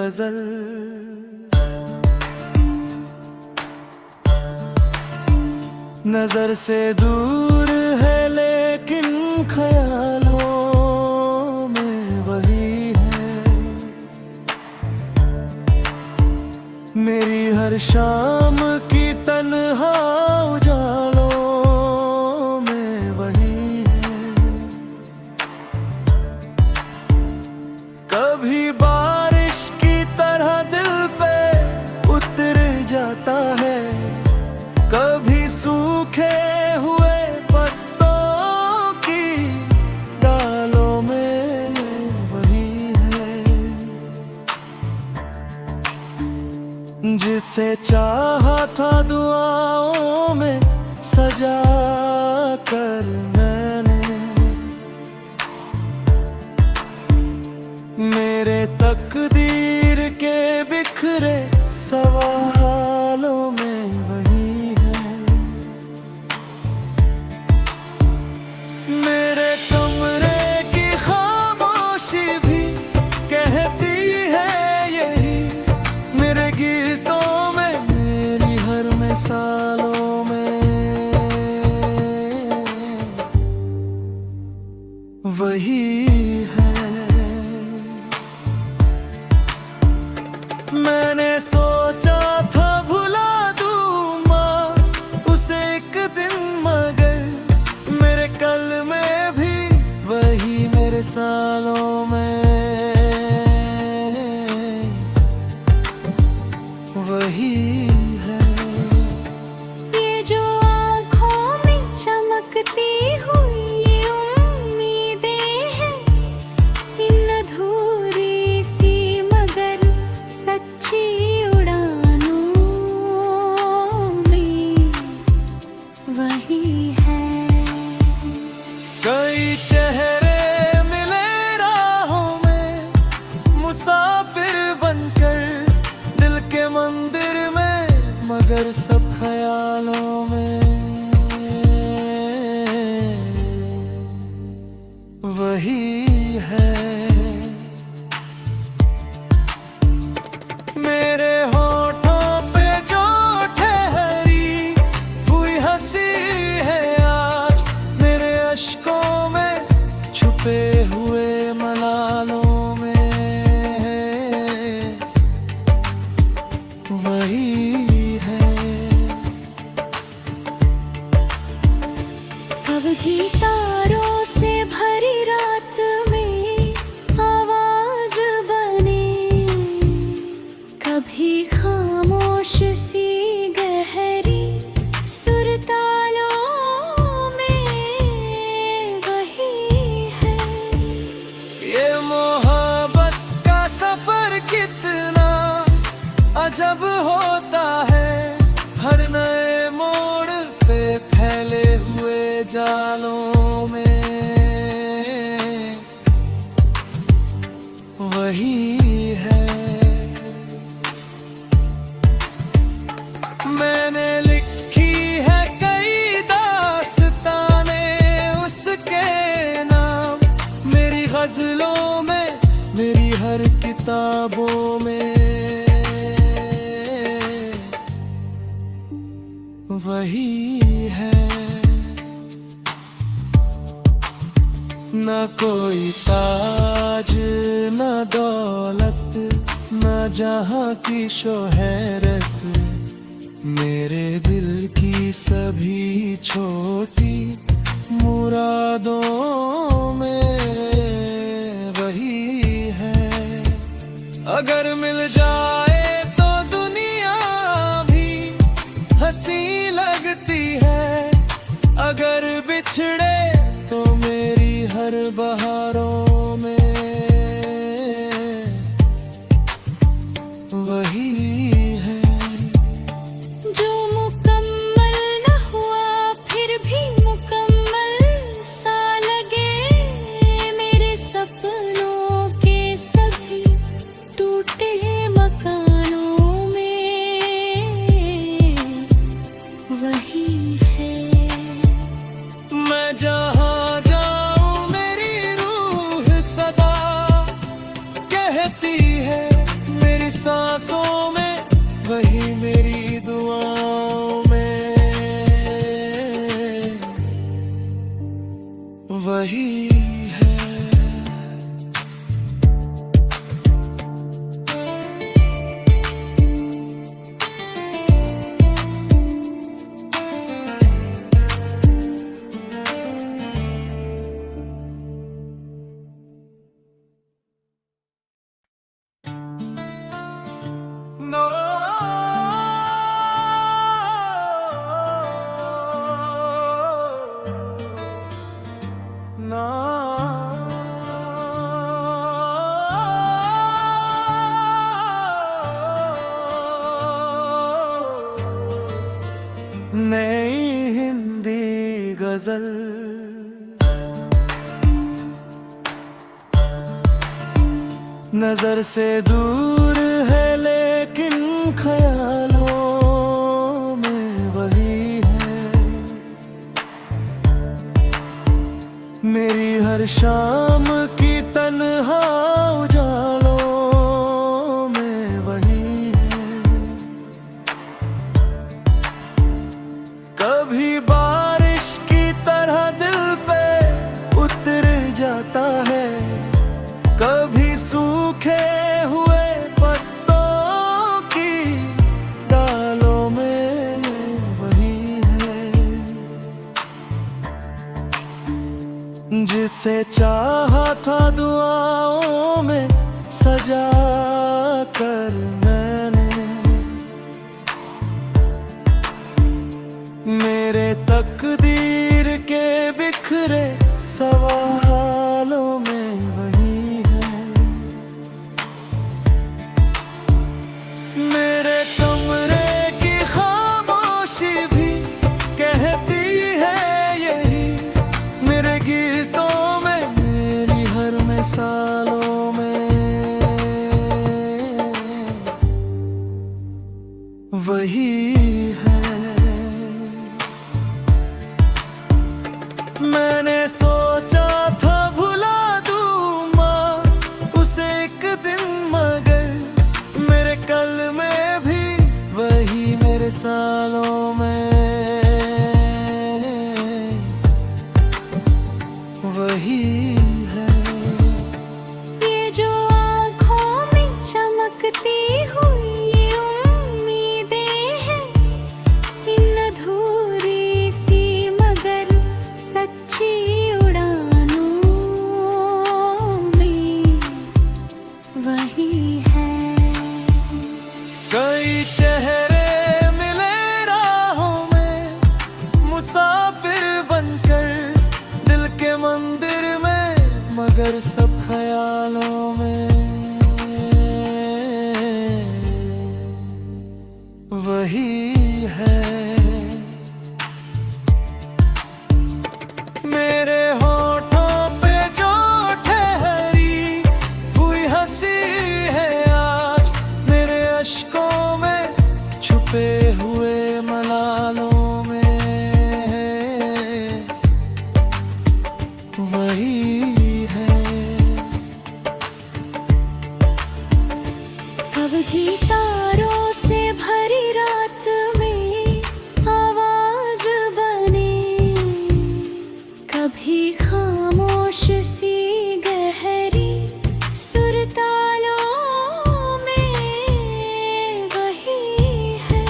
गजल। नजर से दूर है लेकिन ख्यालों में वही है। मेरी हर शाम की तन्हा उजालों में वही है। कभी बारिश की तरह दिल पे उतर जाता है, कभी सूखे हुए पत्तों की डालों में वही है। जिसे चाहा था दुआओं में सजा कर मैंने, मेरे तकदीर के बिखरे सवालों में वही है। मेरे कमरे की खामोशी भी कहती है यही, मेरे गीतों में, मेरी हर मिसालों में वही है। मैंने सोचा था भुला दूँ माँ उसे एक दिन, मगर मेरे कल में भी वही, मेरे सालों में वही है। ये जो आँखों में चमकती हुई ये उम्मीदें हैं, इन अधूरी सी मगर सच्ची उड़ानों में वही है। कई चेहरे मिले राहों में मुसाफिर बनकर, दिल के मंदिर में मगर सब ख्यालों में वही है। मेरे होठों पे जो ठहरी हुई हंसी है आज, मेरे अश्कों में छुपे हुए मलालों में वही है। कभी तारों से भरी रात में आवाज बने, कभी खामोश सी गहरी सुरतालों में वही है। ये मोहब्बत का सफर कितना अजब होता है, हर नए मोड़ पे फैले हुए जालों में वही है। मैंने लिखी है कई दास्तानें उसके नाम, मेरी गजलों में, मेरी हर किताबों में वही है। न कोई ताज न दौलत न जहां की शोहरत, मेरे दिल की सभी छोटी मुरादों में वही है। अगर मिल जाए तो दुनिया भी हंसी लगती है, अगर बिछड़े तो मेरी हर बहारों में वही है। जो मुकम्मल न हुआ फिर भी मुकम्मल सा लगे, मेरे सपनों के सभी टूटे मकानों में वही है। मैं हिंदी गजल। नजर से दूर है लेकिन ख्यालों में वही है। मेरी हर शाम की तन्हा उजालों में वही है। कभी बारिश की तरह दिल पे उतर जाता है, कभी सूखे हुए पत्तों की डालों में वही है। जिसे चाहा था दुआओं में सजा कर मैंने, मेरे तकदीर के बिखरे सवालों में वही है। मेरे कमरे की खामोशी भी कहती है यही, मेरे गीतों में मेरी हर मिसालों में वही है। मैंने सोचा था भुला दूँ माँ उसे एक दिन, मगर मेरे कल में भी वही मेरे सालों में वही है। ये जो आँखों में चमकती हुई उम्मीदें हैं, इन अधूरी सी मगर सच्ची उड़ानों में वही है। कई चेहरे मिले राहों में मुसाफिर बनकर, दिल के मंदिर में मगर सब ख्यालों में वही है। मेरे होठों पे जो ठहरी हुई हंसी है आज, मेरे अश्कों में छुपे हुए मलालों में वही है। कभी तारों से भरी रात में आवाज बने, कभी खामोश सी गहरी सुरतालों में वही है।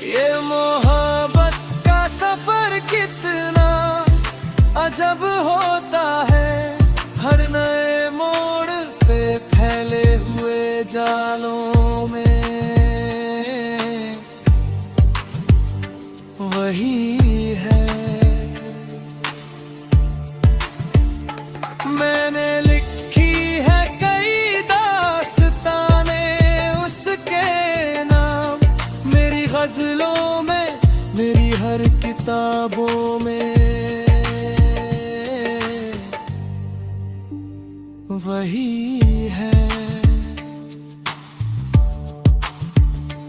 ये मोहब्बत का सफर कितना अजब होता है, हर नए मोड़ पे फैले हुए जालों में वही है। मैंने लिखी है कई दास्तानें उसके नाम, मेरी गजलों में मेरी हर किताबों में वही है।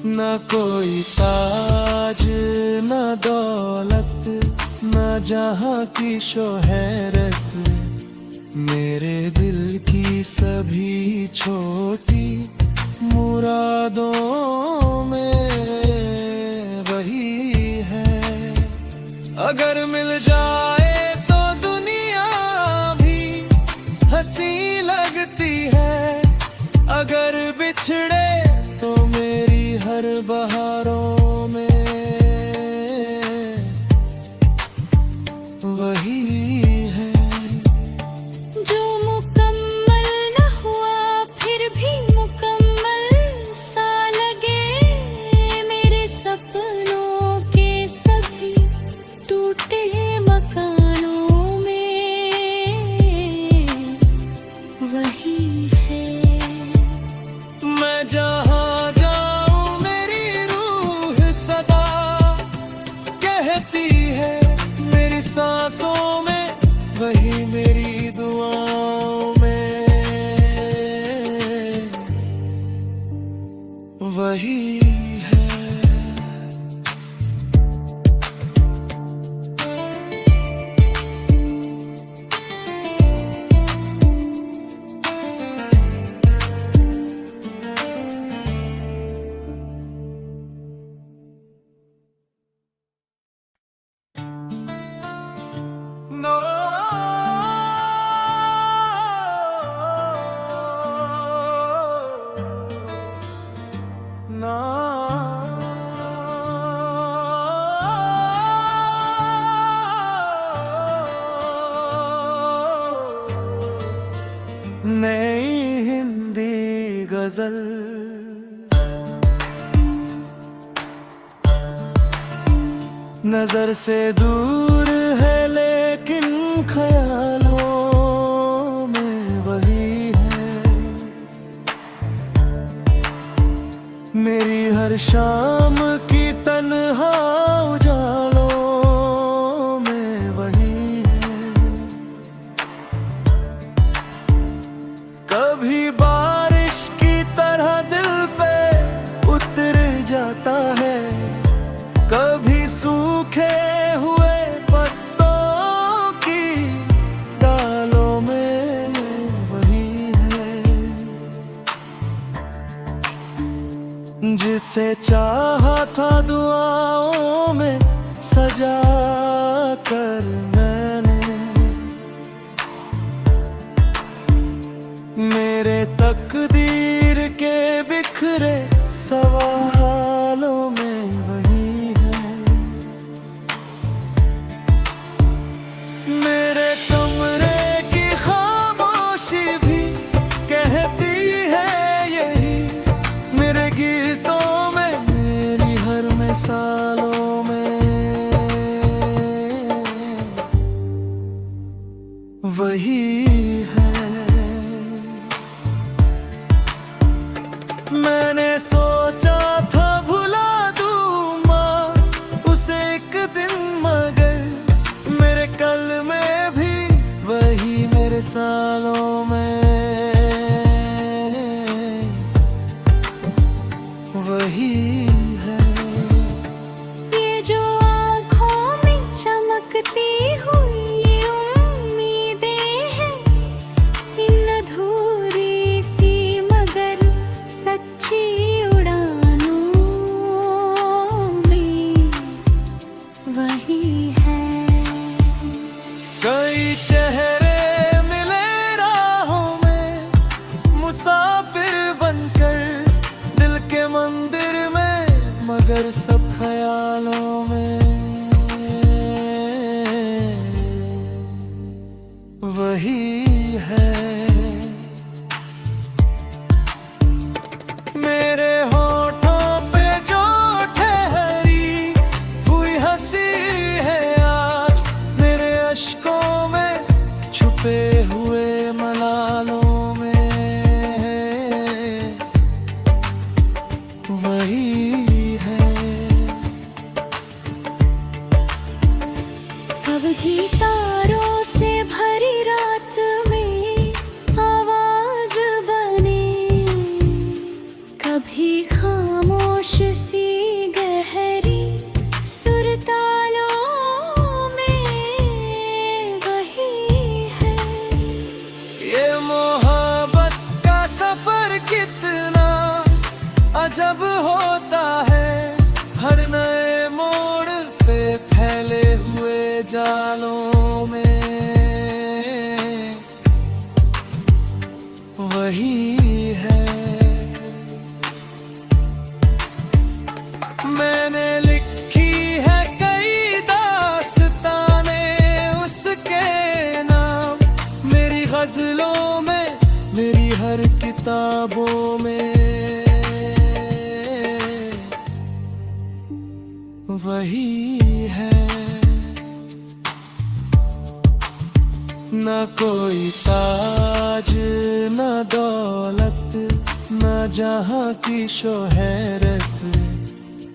ना कोई ताज ना दौलत ना जहाँ की शोहरत, मेरे दिल की सभी छोटी मुरादों में वही है। अगर मिल जाए तो दुनिया भी हंसी लगती है, अगर बिछड़े तो मेरी हर बहारों में वही है। जो मुकम्मल न हुआ फिर भी मुकम्मल सा लगे, मेरे सपनों के सभी टूटे मकानों में वही है। मैं जहाँ जाऊँ मेरी रूह सदा कह रहती है मेरी सांसों में, वही मेरी दुआओं में, वही है। No. No. नई हिंदी गजल, नजर से दूर है लेकिन ख्यालों में वही है। मेरी हर शाम की तन्हा उजालों में वही है। कभी बारिश की तरह दिल पे उतर जाता है, कभी सूखे हुए पत्तों की डालों में वही है। जिसे चाहा था दुआओं में सजा कर मैंने, मेरे तकदीर के बिखरे सवालों में वही है। मेरे कमरे की खामोशी भी कहती है यही, मेरे गीतों में, मेरी हर मिसालों में वही है। मैंने सोचा था भुला दूँ माँ उसे एक दिन, मगर मेरे कल में भी वही मेरे सालों में वही है। ये जो आँखों में चमकती हुई ये उम्मीदें हैं, इन अधूरी सी मगर सच्ची उड़ानों में वही है। कई चेहरे मिले राहों में मुसाफिर बनकर, दिल के मंदिर में मगर सब ख्यालों में वही है। मेरे होठों पे जो ठहरी हुई हंसी है आज, मेरे अश्कों में छुपे हुए मलालों में वही है। कब गिटारों से भरी रात में आवाज बने, कभी खामोश सी गहरी सुरतालों में वही है। ये मोहब्बत का सफर कितना अजब होता है, हर नए मोड़ पे फैले हुए जालों में वही है। मैंने लिखी है कई दास्तानें उसके नाम, मेरी गजलों में, मेरी हर किताबों में वही है। न कोई ताज न दौलत, न जहाँ की शोहरत,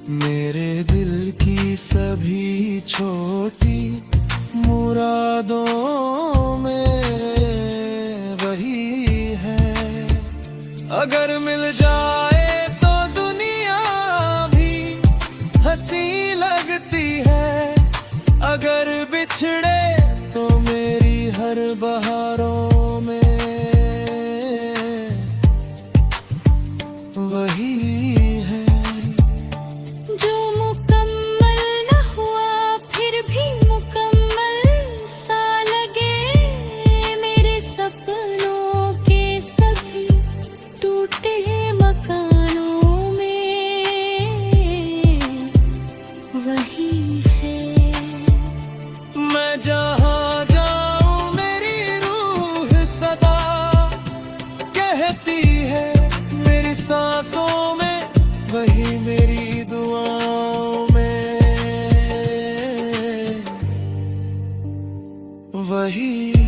मेरे दिल की सभी छोटी मुरादों में वही है। अगर मिल जाए तो दुनिया भी हंसी लगती है, अगर बिछड़े तो मेरी हर बहारों में वही है। जो मुकम्मल न हुआ फिर भी मुकम्मल सा लगे, मेरे सपनों के सभी टूटे मकानों में वही है। मैं जहाँ जाऊँ मेरी रूह सदा कहती है, मेरी सांसों में वही, मेरी दुआओं में वही है।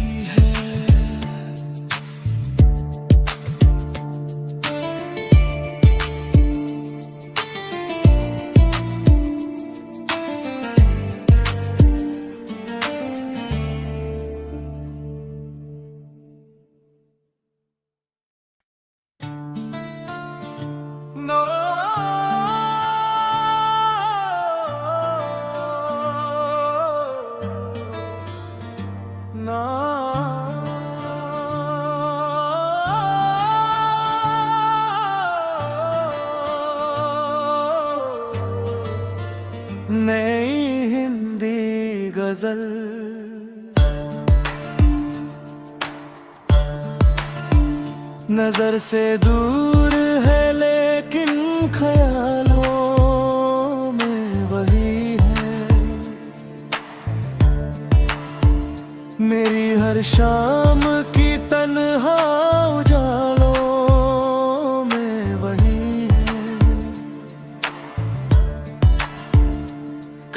No, no, नई हिंदी गजल। नजर से दूर है लेकिन ख्यालों में वही है। मेरी हर शाम की तन्हा उजालों में वही है।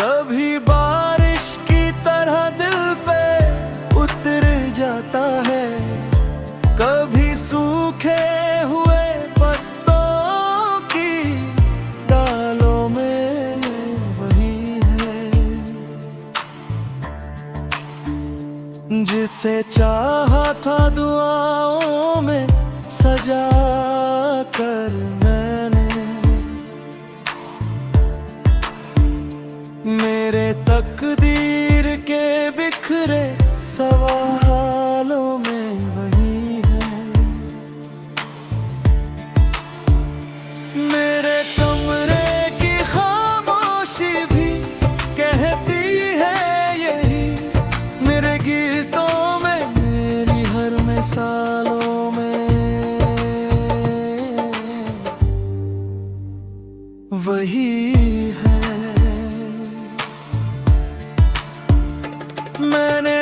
कभी बारिश की तरह दिल पे उतर जाता है, कभी सूखे हुए पत्तों की डालों में वही है। जिसे चाहा था दुआओं में सजा कर मैंने, मेरे तकदीर के बिखरे सवालों में वही है। मेरे कमरे की खामोशी भी कहती है यही, मेरे गीतों में, मेरी हर मिसालों में वही है। मैंने